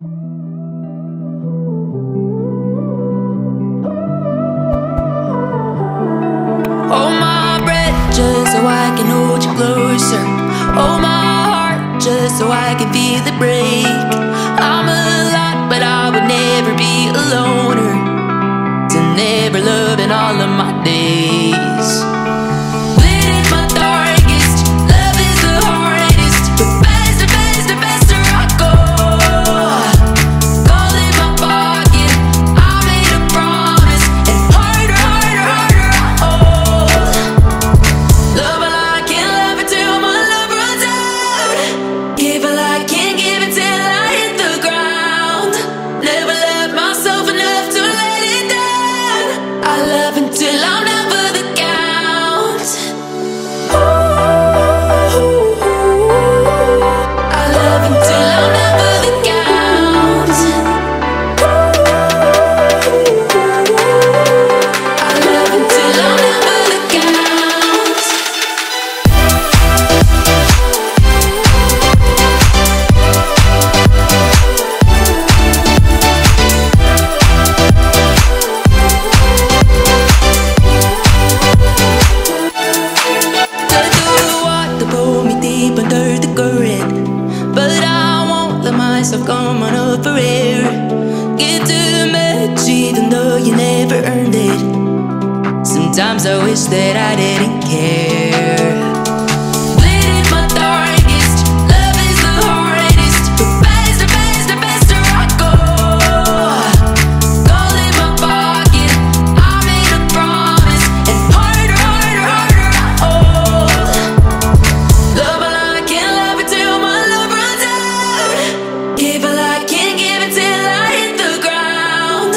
Hold my breath just so I can hold you closer. Hold my heart just so I can feel it break. I'm a lot, but I would never be a loner. To never love in all of my days. Lit is my darkest, love is the hardest. The faster, faster, faster I go. Gold in my pocket, I made a promise. And harder, harder, harder I hold. Love while I can't love it till my love runs out. Give while I can't give it till I hit the ground. Never love myself enough to let it down. I love until I'm down for the count. I love until I'm down for the count. I love until I'm down for the count. Gotta do what to pull me deep under the current, but I won't let myself come on up for air. Get too much even though you never earned it. Sometimes I wish that I didn't care. Lit is my darkest, love is the hardest. The faster, faster, faster I go. Gold in my pocket, I made a promise. And harder, harder, harder I hold. Love while I can't love it till my love runs out. Give while I can't give it till I hit the ground.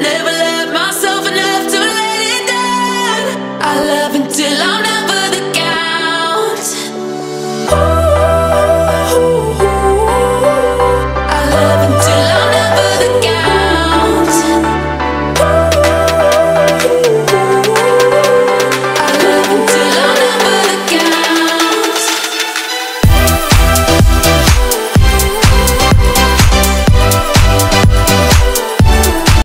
Never love myself enough to let it down. I love until I'm